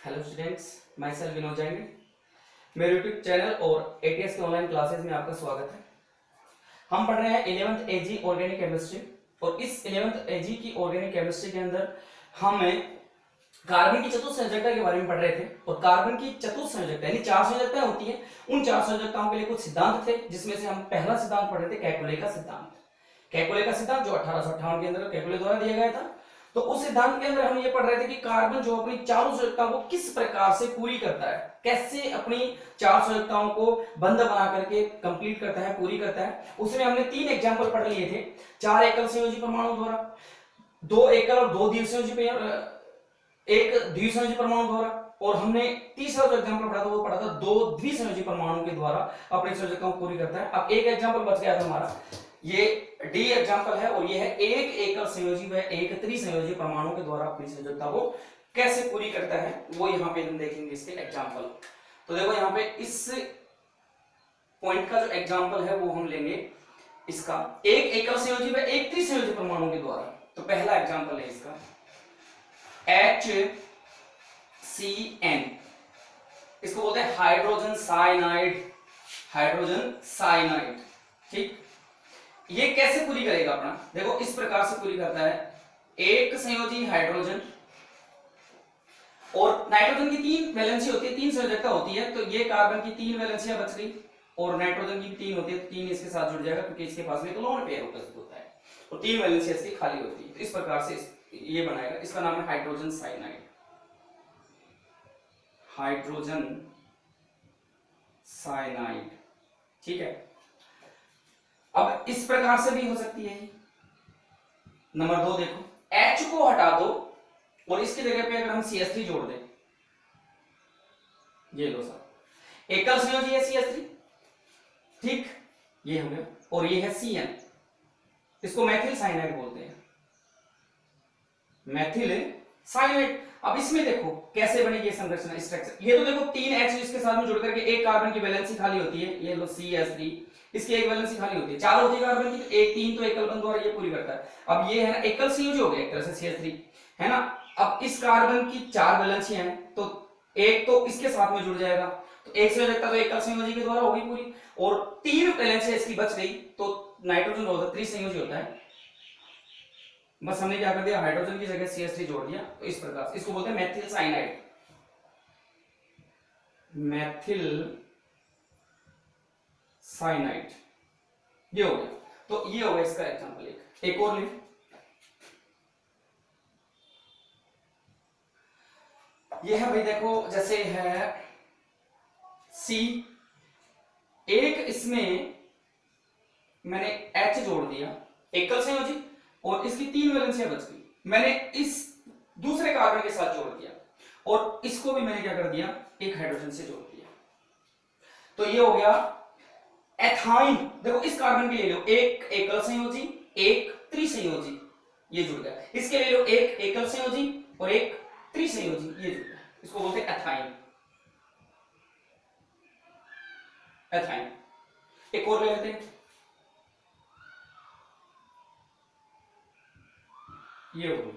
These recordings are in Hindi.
Hello students, my self Vinod Jain. मेरे यूट्यूब चैनल और एटीएस के ऑनलाइन क्लासेस में आपका स्वागत है। हम पढ़ रहे हैं 11th एजी ऑर्गेनिक केमिस्ट्री और इस 11th एजी की ऑर्गेनिक केमिस्ट्री के अंदर हमें कार्बन की चतुर्थ संयोजकता के बारे में पढ़ रहे थे। और कार्बन की चतुर्थ संयोजकता यानी 4 संयोजकताएं होती हैं। उन 4 संयोजकताओं के लिए कुछ सिद्धांत थे, जिसमें से हम पहला सिद्धांत पढ़ रहे थे कैकुले का सिद्धांत। कैकुले का सिद्धांत जो 1858 के अंदर कैकुले द्वारा दिया गया था। तो उस सिद्धांत के अंदर हम ये पढ़ रहे थे कि कार्बन जो अपनी चारों संयोजकताओं को किस प्रकार से पूरी करता है, कैसे अपनी 4 संयोजकताओं को बंध बना करके कंप्लीट करता है, पूरी करता है। उसमें हमने 3 एग्जांपल पढ़ लिए थे। 4 एकल संयोजी परमाणु द्वारा, 2 एकल और 2 द्विसंयोजी, एक द्विसंयोजी परमाणु द्वारा, और हमने तीसरा जो एग्जांपल पढ़ा था वो पढ़ा था 2 द्विसंयोजी परमाणु के द्वारा अपनी संयोजकताओं को पूरी करता है। अब एक एग्जांपल बच गया था हमारा, ये डी एग्जांपल है, और ये है एक एकल संयोजी व एक त्रिसंयोजी परमाणु के द्वारा अपनी संयोजकता को कैसे पूरी करता है, वो यहाँ पे हम देखेंगे इसके एग्जांपल। तो देखो यहाँ पे इस पॉइंट का जो एग्जांपल है वो हम लेंगे इसका, एक एकल संयोजी व एक त्रिसंयोजी परमाणु के द्वारा। तो पहला एग्जांपल है इसका HCN, इसको बोलते हैं हाइड्रोजन साइनाइड। हाइड्रोजन साइनाइड, ठीक। ये कैसे पूरी करेगा अपना, देखो इस प्रकार से पूरी करता है। एक संयोजी हाइड्रोजन, और नाइट्रोजन की 3 वैलेंसी होती है, 3 संयोजकता होती है। तो ये कार्बन की 3 वैलेंसियां बच गई, और नाइट्रोजन की 3 होती है, तो 3 इसके साथ जुड़ जाएगा क्योंकि इसके पास में तो लोन पेयर उपस्थित होता है, और 3 वैलेंसियां इसकी खाली होती है। तो इस प्रकार से ये बनाएगा, इसका नाम है हाइड्रोजन साइनाइड। हाइड्रोजन साइनाइड, ठीक है। अब इस प्रकार से भी हो सकती है। नंबर 2 देखो, H को हटा दो और इसकी जगह पे अगर हम CH3 जोड़ दें, ये लो साहब, एकल संयोजी है CH3, ठीक, ये हो गया। और ये है CN, इसको मैथिल साइनाइड बोलते हैं, मैथिल साइनाइड। अब इसमें देखो कैसे बनेगी ये संरचना, स्ट्रक्चर। ये तो देखो 3 H इसके साथ में जुड़ करके एक कार्बन की वैलेंसी खाली होती है, ये लो CH3, इसकी एक वैलेंसी खाली होती है, 4 होती है कार्बन की, तो एक 3 तो एकल बंध द्वारा ये पूरी करता है। अब ये है ना एकल संयोजी हो गया एक तरह से CH3, है ना। अब इस कार्बन की 4 वैलेंसियां हैं, तो एक तो इसके साथ में जुड़ जाएगा, तो एक संयोजकता तो एकल संयोजी के द्वारा होगी पूरी, और 3 वैलेंसियां इसकी बच गई, तो नाइट्रोजन होता है त्रिसंयोजी होता है। बस हमने क्या कर दिया, हाइड्रोजन की जगह CH3 जोड़ दिया। तो इस प्रकार से इसको बोलते हैं मैथिल साइनाइड, मैथिल साइनाइड, ये हो गया। तो ये हो गया इसका एग्जांपल। एक और ले, ये है भाई, देखो जैसे है C, एक इसमें मैंने H जोड़ दिया, एकल संयोजी, और इसकी 3 वैलेंसियां बच गई, मैंने इस दूसरे कार्बन के साथ जोड़ दिया, और इसको भी मैंने क्या कर दिया, एक हाइड्रोजन से जोड़ दिया। तो ये हो गया एथाइन। देखो इस कार्बन के ले लो एक एकल संयोजी, एक त्रिसंयोजी, ये जुड़ गया। इसके ले लो एक एकल संयोजी और एक त्रिसंयोजी, ये जुड़ गया, इसको बोलते हैं एथाइन। एथाइन। एक और ले लेते हैं, ये हो गया।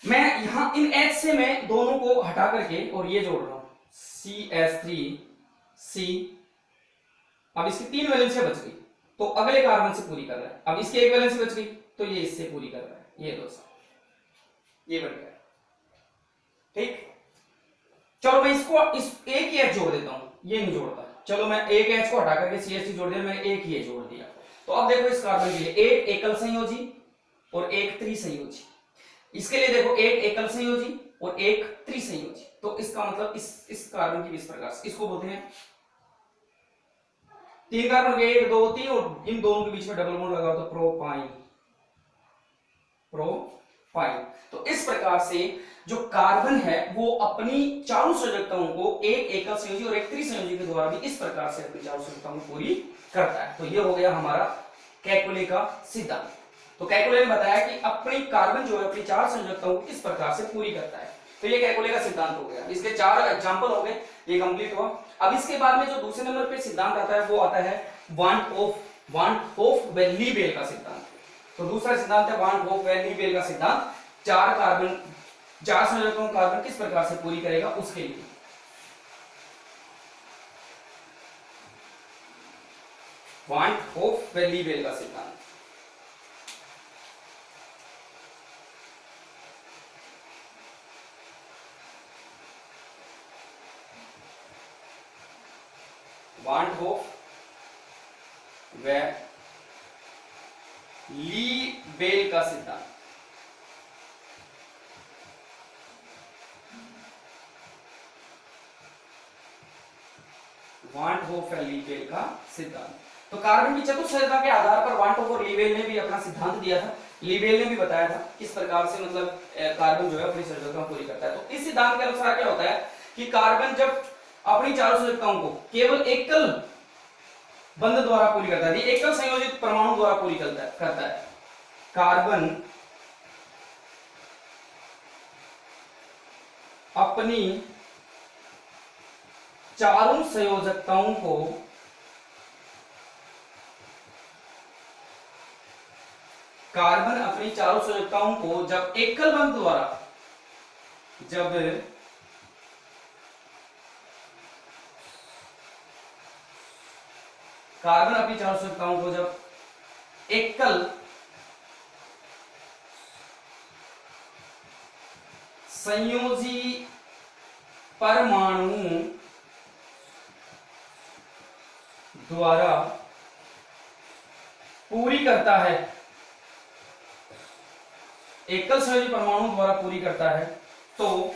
मैं यहां इन H से मैं दोनों को हटा करके और ये जोड़ रहा हूं, CH3C। अब इसकी 3 वैलेंसियां बच गई, तो अगले कार्बन से पूरी कर रहा है। अब इसकी एक वैलेंसी बच गई, तो ये इससे पूरी कर रहा है, ये दोस्तों ये बन गया, ठीक। चलो मैं इसको एक ही H जोड़ देता हूं, ये नहीं जोड़ता। चलो मैं एक H को हटा करके CH3 जोड़ दिया, मैंने एक ही जोड़ दिया। तो अब देखो इस कार्बन के लिए एक एकल संयोजी और एक त्रिसंयोजी, इसके लिए देखो एक एकल संयोजी और एक त्रिसंयोजी। तो इसका मतलब इस कार्बन की इस प्रकार से, इसको बोलते हैं 3 कार्बन, 1 2 3, और इन दोनों के बीच में डबल बॉन्ड लगा तो प्रोपाइन। प्रोपाइन। तो इस प्रकार से जो कार्बन है वो अपनी चारों संयोजकताओं को एक एकल संयोजी और एक त्रिसंयोजी के द्वारा भी इस प्रकार से अपनी चारों संयोजकताओं को पूरी करता है। तो ये हो गया हमारा कैकुले का सिद्धांत। तो कैकुले ने बताया कि अपनी कार्बन जो है अपनी 4 संयोजकताओं को किस प्रकार से पूरी करता है। तो ये कैकुले का सिद्धांत हो गया। इसके 4 एग्जांपल हो गए, ये कंप्लीट हुआ। अब इसके बाद में जो दूसरे नंबर पे सिद्धांत आता है वो आता है वान होफ वेल्लीबेल का सिद्धांत। तो दूसरा सिद्धांत है वान होफ वेल्लीबेल का सिद्धांत। 4 कार्बन चार संयोजकताओं कार्बन किस प्रकार से पूरी करेगा उसके लिए। वान होफ लीबेल का सिद्धांत। वान होफ व लीबेल का सिद्धांत। वान होफ व लीबेल का सिद्धांत। तो कार्बन की चतुस्संयोजकता के आधार पर वान होफ और लीबेल ने भी अपना सिद्धांत दिया था। लीबेल ने भी बताया था किस प्रकार से मतलब कार्बन जो है अपनी संयोजकता पूरी करता है। तो इस सिद्धांत के अनुसार क्या होता है कि कार्बन जब अपनी चारों संयोजकताओं को केवल एकल बंध द्वारा पूरी करता है, एकल संयोजित परमाणु द्वारा पूरी करता है। कार्बन अपनी चारों संयोजकताओं को जब एकल बंध द्वारा कार्बन अपनी चारों संयोजकताओं को जब एकल संयोजी परमाणु द्वारा पूरी करता है, एकल संयोजी परमाणु द्वारा पूरी करता है, तो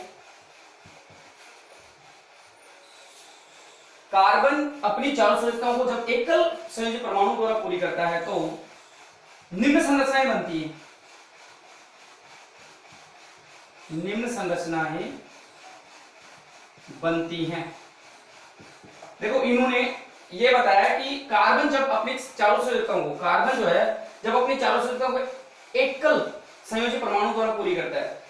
कार्बन अपनी चारों संयोजकताओं को जब एकल संयोजी परमाणु द्वारा पूरी करता है तो निम्न संरचनाएं बनती है। निम्न संरचनाएं बनती हैं। देखो इन्होंने ये बताया कि कार्बन जब अपनी चारों संयोजकताओं को, कार्बन जो है जब अपनी चारों संयोजकताओं को एकल संयोजी परमाणु द्वारा पूरी करता है,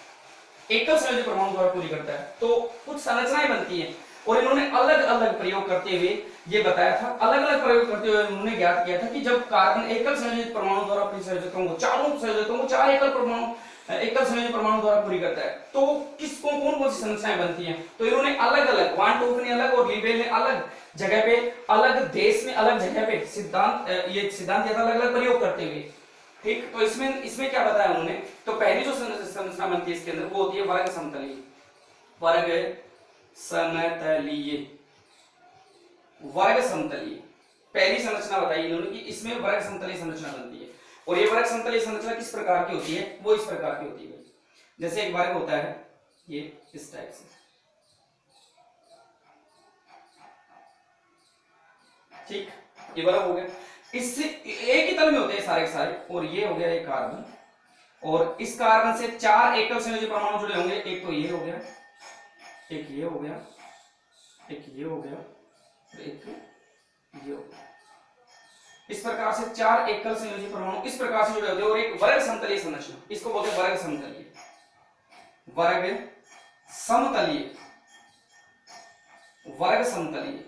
एकल संयोजी परमाणु द्वारा पूरी करता है, तो कुछ संरचनाएं बनती हैं। और इन्होंने अलग अलग प्रयोग करते हुए ये बताया था, अलग अलग प्रयोग करते हुए उन्होंने ज्ञात किया था कि जब कार्बन एकल संयोजित परमाणु द्वारा अपनी संयोजकताओं को, चारों संयोजकताओं को चार एकल संयोजित परमाणु द्वारा पूरी करता है, तो कौन कौन सी संरचनाएं बनती हैं। तो इन्होंने अलग अलग, वान टोफ ने अलग और लीबेल ने अलग जगह पे, अलग देश में अलग जगह पे सिद्धांत दिया था, अलग अलग प्रयोग करते हुए। ठीक, तो इसमें क्या बताया उन्होंने, तो पहली जो संरचना बनती है इसके अंदर वो होती है वर्ग समतलीय। वर्ग समतलीय पहली संरचना बताई इन्होंने कि इसमें वर्ग समतलीय संरचना बनती है। और ये वर्ग समतलीय संरचना किस प्रकार की होती है, वो इस प्रकार की होती है। जैसे एक वर्ग होता है ये इस टाइप से, ठीक, ये वर्ग हो गया। इससे एक ही तल में होते हैं सारे के सारे, और ये हो गया एक कार्बन, और इस कार्बन से चार एकल संयोजी परमाणु जुड़े होंगे। एक तो ये हो गया, एक ये हो गया, एक ये हो गया, एक ये हो गया। इस प्रकार से चार एकल संयोजी परमाणु इस प्रकार से जुड़े होते हैं। और एक वर्ग समतलीय संरचना, इसको बोलते हैं वर्ग समतलीय। वर्ग समतलीय, वर्ग समतलीय,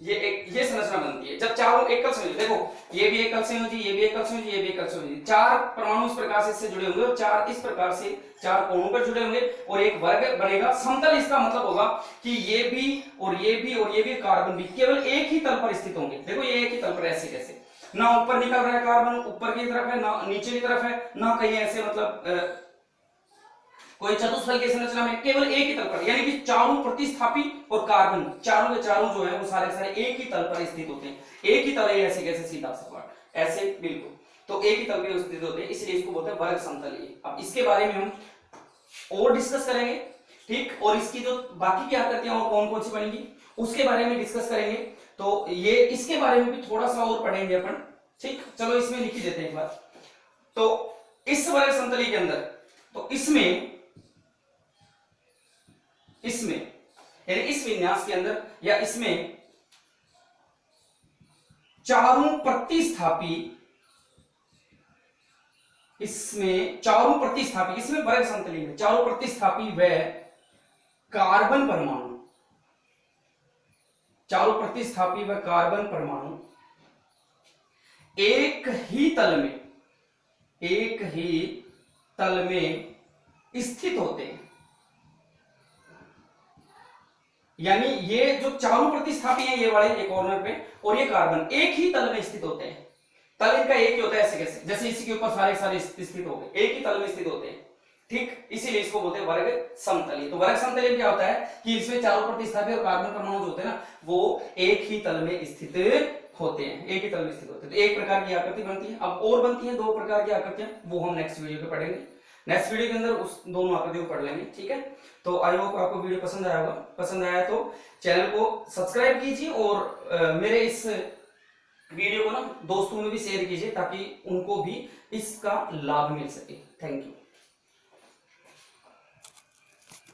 ये संरचना बनती है जब चारों एकल संयोजी, देखो ये भी एकल संयोजी, ये भी एकल संयोजी, ये भी एकल संयोजी, चार परमाणु इस प्रकार से इससे जुड़े होंगे और चार इस प्रकार से चार कोणों पर जुड़े होंगे और एक वर्ग बनेगा समतल। इसका मतलब होगा कि ये भी और ये भी और ये भी कार्बन भी केवल एक ही तल पर स्थित होंगे। देखो ये एक ही तल पर, ऐसे कैसे, ना ऊपर निकल रहा है कार्बन ऊपर की तरफ है, ना नीचे की तरफ है, ना कहीं ऐसे मतलब कोई चतुष्फल की संरचना में, केवल एक ही तल पर, यानी कि चारों प्रतिस्थापी और कार्बन चारों के चारों जो है वो सारे सारे एक ही तल पर स्थित होते हैं। एक ही तल है, ऐसे कैसे, सीधा सपाट ऐसे, बिल्कुल, तो एक ही तल पे स्थित होते हैं, इसलिए इसको बोलते हैं वर्ग समतलीय। अब इसके बारे में हम और डिस्कस करेंगे, ठीक, और इसकी जो बाकी क्या आकृतियां और कौन कौन सी बनेंगी उसके बारे में डिस्कस करेंगे। तो ये इसके बारे में भी थोड़ा सा और पढ़ेंगे अपन, ठीक। चलो इसमें लिख ही देते हैं एक बार। तो इस वर्ग समतलीय के अंदर, तो इसमें यानी इस विन्यास के अंदर या इसमें चारों प्रतिस्थापी, इसमें वर्ग समतलीय में चारों प्रतिस्थापी व कार्बन परमाणु, चारों प्रतिस्थापी व कार्बन परमाणु एक ही तल में स्थित होते हैं। यानी ये जो चारों प्रतिस्थापी हैं, ये वाले एक कॉर्नर पे और ये कार्बन एक ही तल में स्थित होते हैं। तल इनका एक ही होता है, ऐसे कैसे, जैसे इसी के ऊपर सारे सारे स्थित हो गए, एक ही तल में स्थित होते हैं। ठीक, इसीलिए इसको बोलते हैं वर्ग समतलीय। तो वर्ग समतलीय क्या होता है कि इसमें चारों प्रतिस्थापी और कार्बन परमाणु जो होते हैं ना, वो एक ही तल में स्थित होते हैं, एक ही तल में स्थित होते हैं। तो एक प्रकार की आकृति बनती है। अब और बनती है दो प्रकार की आकृतियां, वो हम नेक्स्ट वीडियो पे पढ़ेंगे। नेक्स्ट वीडियो के अंदर उस दोनों आकृतियों को पढ़ लेंगे। ठीक है, तो आई होप आपको वीडियो पसंद आया होगा। पसंद आया तो चैनल को सब्सक्राइब कीजिए और मेरे इस वीडियो को ना दोस्तों में भी शेयर कीजिए ताकि उनको भी इसका लाभ मिल सके। Thank you.